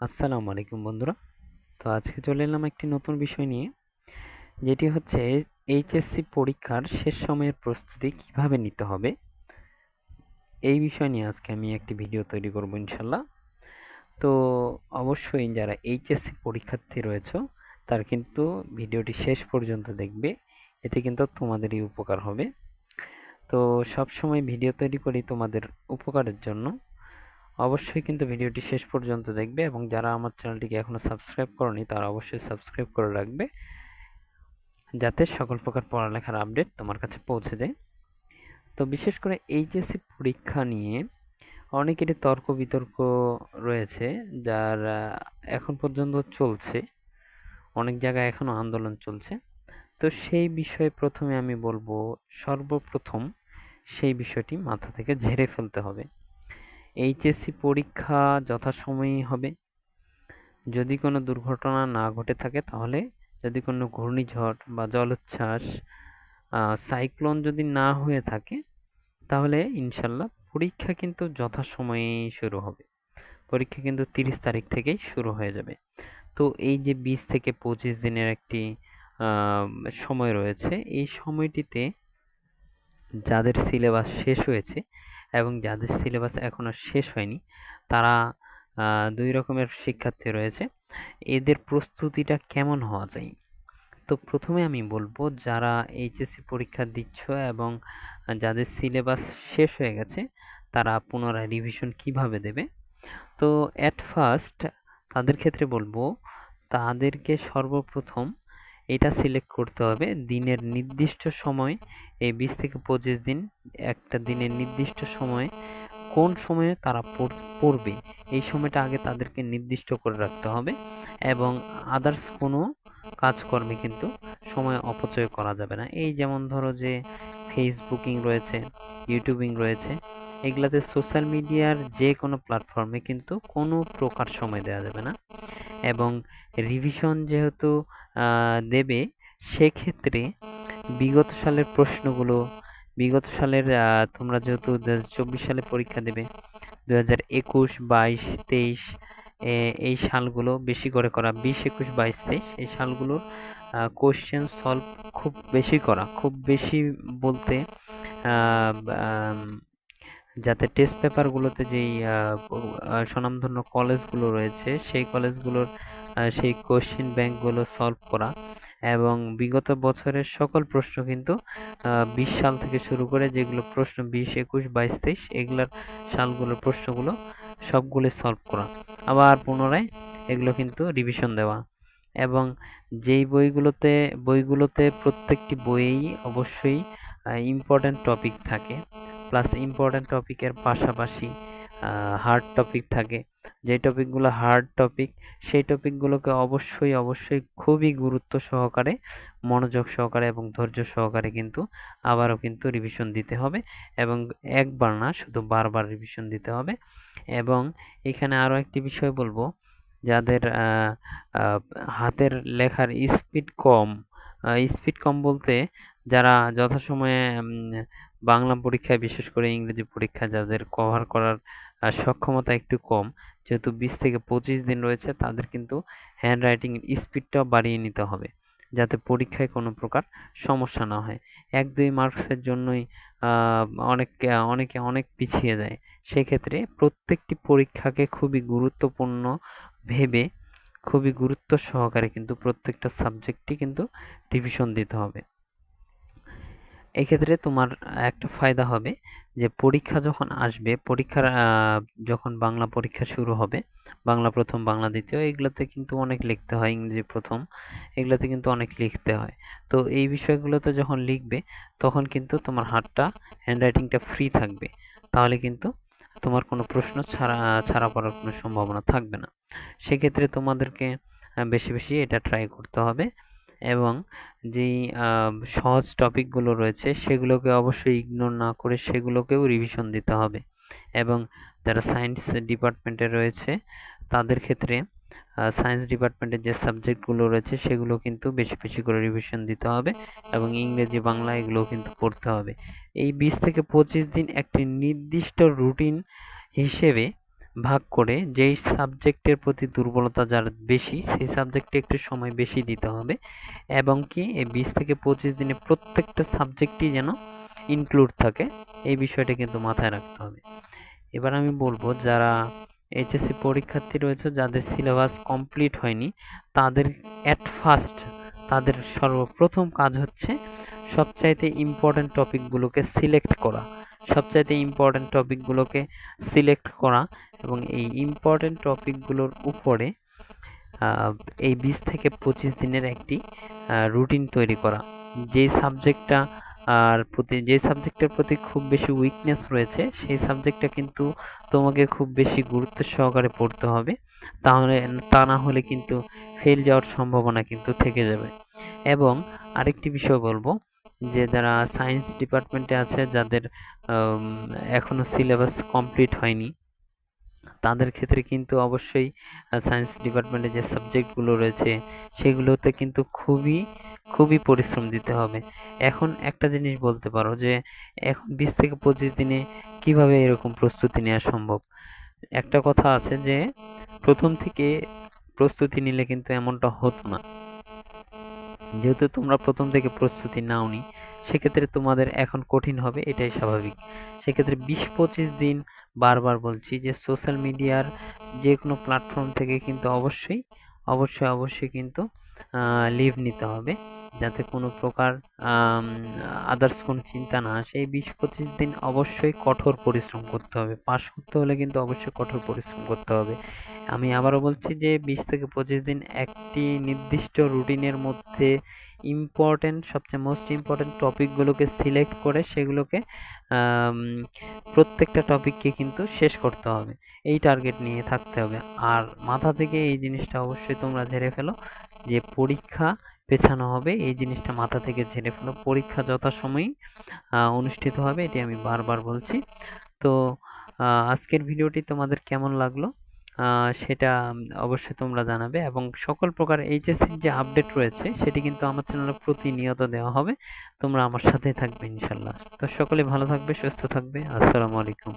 আসসালামু আলাইকুম বন্ধুরা। তো আজকে চলে এলাম একটি নতুন বিষয় নিয়ে, যেটি হচ্ছে এইচএসসি পরীক্ষার শেষ সময়ের প্রস্তুতি কিভাবে নিতে হবে। এই বিষয় নিয়ে আজকে আমি একটি ভিডিও তৈরি করব ইনশাল্লাহ। তো অবশ্যই যারা এইচএসসি পরীক্ষার্থী রয়েছে তারা কিন্তু ভিডিওটি শেষ পর্যন্ত দেখবে, এতে কিন্তু তোমাদেরই উপকার হবে। তো সব সময় ভিডিও তৈরি করি তোমাদের উপকারের জন্য। অবশ্যই কিন্তু ভিডিওটি শেষ পর্যন্ত দেখবে এবং যারা আমার চ্যানেলটিকে এখনো সাবস্ক্রাইব করনি তারা অবশ্যই সাবস্ক্রাইব করে রাখবে, যাতে সকল প্রকার পড়ালেখার আপডেট তোমার কাছে পৌঁছে যায়। তো বিশেষ করে এইচএসসি পরীক্ষা নিয়ে অনেকেরই তর্ক বিতর্ক রয়েছে, যার এখন পর্যন্ত চলছে, অনেক জায়গায় এখনো আন্দোলন চলছে। তো সেই বিষয়ে প্রথমে আমি বলবো, সর্বপ্রথম সেই বিষয়টি মাথা থেকে ঝেড়ে ফেলতে হবে। এইচএসসি পরীক্ষা যথাসময়েই হবে। যদি কোনো দুর্ঘটনা না ঘটে থাকে, তাহলে যদি কোনো ঘূর্ণিঝড় বা জলোচ্ছ্বাস, সাইক্লোন যদি না হয়ে থাকে, তাহলে ইনশাল্লাহ পরীক্ষা কিন্তু যথাসময়েই শুরু হবে। পরীক্ষা কিন্তু 30 তারিখ থেকেই শুরু হয়ে যাবে। তো এই যে 20 থেকে 25 দিনের একটি সময় রয়েছে, এই সময়টিতে যাদের সিলেবাস শেষ হয়েছে এবং যাদের সিলেবাস এখনো শেষ হয়নি, তারা দুই রকমের শিক্ষার্থী রয়েছে। এদের প্রস্তুতিটা কেমন হওয়া চাই? তো প্রথমে আমি বলবো, যারা এইচএসসি পরীক্ষা দিচ্ছ এবং যাদের সিলেবাস শেষ হয়ে গেছে, তারা পুনরায় রিভিশন কিভাবে দেবে। তো অ্যাট ফার্স্ট তাদের ক্ষেত্রে বলবো, তাদেরকে সর্বপ্রথম এটা সিলেক্ট করতে হবে দিনের নির্দিষ্ট সময়। এই 20 থেকে 25 দিন, একটা দিনের নির্দিষ্ট সময়ে কোন সময়ে তারা পড়বে, এই সময়টা আগে তাদেরকে নির্দিষ্ট করে রাখতে হবে। এবং আদার্স কোনো কাজকর্মে কিন্তু সময় অপচয় করা যাবে না। এই যেমন ধরো যে ফেসবুকিং রয়েছে, ইউটিউবিং রয়েছে, এগুলাতে সোশ্যাল মিডিয়ার যে কোনো প্ল্যাটফর্মে কিন্তু কোনো প্রকার সময় দেওয়া যাবে না। এবং রিভিশন যেহেতু দেবে, সেক্ষেত্রে বিগত সালের প্রশ্নগুলো, বিগত সালের তোমরা যেহেতু 2024 সালে পরীক্ষা দেবে, 2021, 22, 23 এই সালগুলো বেশি করে করা, 20, 21, 22, 23 এই সালগুলোর কোশ্চেন সলভ খুব বেশি করা, খুব বেশি বলতে যাতে টেস্ট পেপারগুলোতে যেই স্বনামধন্য কলেজগুলো রয়েছে, সেই কলেজগুলোর সেই কোশ্চেন ব্যাংকগুলো সলভ করা। এবং বিগত বছরের সকল প্রশ্ন কিন্তু 20 সাল থেকে শুরু করে যেগুলো প্রশ্ন 20, 21, 22, 23 এগুলোর সালগুলোর প্রশ্নগুলো সবগুলো সলভ করা, আবার পুনরায় এগুলো কিন্তু রিভিশন দেওয়া। এবং যেই বইগুলোতে প্রত্যেকটি বইয়েই অবশ্যই ইম্পর্ট্যান্ট টপিক থাকে, প্লাস ইম্পর্ট্যান্ট টপিকের পাশাপাশি হার্ড টপিক থাকে। যে টপিকগুলো হার্ড টপিক, সেই টপিকগুলোকে অবশ্যই খুবই গুরুত্ব সহকারে, মনোযোগ সহকারে এবং ধৈর্য সহকারে কিন্তু আবারও কিন্তু রিভিশন দিতে হবে। এবং একবার না, শুধু বারবার রিভিশন দিতে হবে। এবং এখানে আরও একটি বিষয় বলবো, যাদের হাতের লেখার স্পিড কম বলতে, যারা যথাসময়ে বাংলা পরীক্ষায়, বিশেষ করে ইংরেজি পরীক্ষা যাদের কভার করার সক্ষমতা একটু কম, যেহেতু 20 থেকে 25 দিন রয়েছে, তাদের কিন্তু হ্যান্ড রাইটিং স্পিডটাও বাড়িয়ে নিতে হবে, যাতে পরীক্ষায় কোনো প্রকার সমস্যা না হয়। 1-2 মার্কসের জন্যই অনেকে অনেক পিছিয়ে যায়। সেক্ষেত্রে প্রত্যেকটি পরীক্ষাকে খুবই গুরুত্বপূর্ণ ভেবে, খুবই গুরুত্ব সহকারে কিন্তু প্রত্যেকটা সাবজেক্টই কিন্তু রিভিশন দিতে হবে। এক্ষেত্রে তোমার একটা ফায়দা হবে যে পরীক্ষা যখন আসবে, পরীক্ষার যখন বাংলা পরীক্ষা শুরু হবে, বাংলা প্রথম, বাংলা দ্বিতীয়, এগুলোতে কিন্তু অনেক লিখতে হয়, ইংরেজি প্রথম এগুলোতে কিন্তু অনেক লিখতে হয়। তো এই বিষয়গুলোতে যখন লিখবে, তখন কিন্তু তোমার হাতটা, হ্যান্ডরাইটিংটা ফ্রি থাকবে। তাহলে কিন্তু তোমার কোনো প্রশ্ন ছাড়া পড়ার কোনো সম্ভাবনা থাকবে না। সেক্ষেত্রে তোমাদেরকে বেশি এটা ট্রাই করতে হবে। এবং যেই সহজ টপিকগুলো রয়েছে, সেগুলোকে অবশ্যই ইগনোর না করে সেগুলোকেও রিভিশন দিতে হবে। এবং যারা সায়েন্স ডিপার্টমেন্টে রয়েছে, তাদের ক্ষেত্রে সায়েন্স ডিপার্টমেন্টের যে সাবজেক্টগুলো রয়েছে, সেগুলো কিন্তু বেশি করে রিভিশন দিতে হবে। এবং ইংরেজি, বাংলা এগুলোও কিন্তু পড়তে হবে। এই 20 থেকে 25 দিন একটি নির্দিষ্ট রুটিন হিসেবে ভাগ করে যেই সাবজেক্টের প্রতি দুর্বলতা যার বেশি সেই সাবজেক্টে একটু সময় বেশি দিতে হবে এবং কি এই 20 থেকে 25 দিনে প্রত্যেকটা সাবজেক্টই যেন ইনক্লুড থাকে, এই বিষয়টা কিন্তু মাথায় রাখতে হবে। এবার আমি বলবো যারা এইচএসসি পরীক্ষার্থী রয়েছে যাদের সিলেবাস কমপ্লিট হয়নি তাদের ফার্স্ট তাদের সর্বপ্রথম কাজ হচ্ছে সবচাইতে ইম্পর্ট্যান্ট টপিকগুলোকে সিলেক্ট করা এবং এই ইম্পর্ট্যান্ট টপিকগুলোর উপরে এই 20 থেকে 25 দিনের একটি রুটিন তৈরি করা। যে সাবজেক্টের প্রতি খুব বেশি উইকনেস রয়েছে সেই সাবজেক্টটা কিন্তু তোমাকে খুব বেশি গুরুত্ব সহকারে পড়তে হবে, তা না হলে কিন্তু ফেল যাওয়ার সম্ভাবনা কিন্তু থেকে যাবে। এবং আরেকটি বিষয় বলবো যে যারা সায়েন্স ডিপার্টমেন্টে আছে যাদের এখনো সিলেবাস কমপ্লিট হয়নি তাদের ক্ষেত্রে কিন্তু অবশ্যই সায়েন্স ডিপার্টমেন্টে যে সাবজেক্টগুলো রয়েছে সেগুলোতে কিন্তু খুবই পরিশ্রম দিতে হবে। এখন একটা জিনিস বলতে পারো যে এখন 20 থেকে 25 দিনে কিভাবে এরকম প্রস্তুতি নেওয়া সম্ভব? একটা কথা আছে যে প্রথম থেকে প্রস্তুতি নিলে কিন্তু এমনটা হতো না। যেহেতু তোমরা প্রথম থেকে প্রস্তুতি নাওনি সেক্ষেত্রে তোমাদের এখন কঠিন হবে, এটাই স্বাভাবিক। সেক্ষেত্রে 20-25 দিন বারবার বলছি যে সোশ্যাল মিডিয়ার যে কোনো প্ল্যাটফর্ম থেকে কিন্তু অবশ্যই কিন্তু লিভ নিতে হবে যাতে কোনো প্রকার আদার্স কোনো চিন্তা না আসে। এই 20-25 দিন অবশ্যই কঠোর পরিশ্রম করতে হবে, পাস করতে হলে কিন্তু অবশ্যই কঠোর পরিশ্রম করতে হবে। আমি আবারও বলছি যে 20 থেকে 25 দিন একটি নির্দিষ্ট রুটিনের মধ্যে সবচেয়ে মোস্ট ইম্পর্টেন্ট টপিকগুলোকে সিলেক্ট করে সেগুলোকে প্রত্যেকটা টপিককে কিন্তু শেষ করতে হবে, এই টার্গেট নিয়ে থাকতে হবে। আর মাথা থেকে এই জিনিসটা অবশ্যই তোমরা ঝেড়ে ফেলো যে পরীক্ষা পেছানো হবে, এই জিনিসটা মাথা থেকে ঝেড়ে ফেলো। পরীক্ষা যথাসময়েই অনুষ্ঠিত হবে, এটি আমি বারবার বলছি। তো আজকের ভিডিওটি তোমাদের কেমন লাগলো সেটা অবশ্যই তোমরা জানাবে এবং সকল প্রকার এইচএসসির যে আপডেট রয়েছে সেটি কিন্তু আমার চ্যানেলে প্রতিনিয়ত দেওয়া হবে। তোমরা আমার সাথেই থাকবে ইনশাল্লাহ। তো সকলে ভালো থাকবে, সুস্থ থাকবে। আসসালামু আলাইকুম।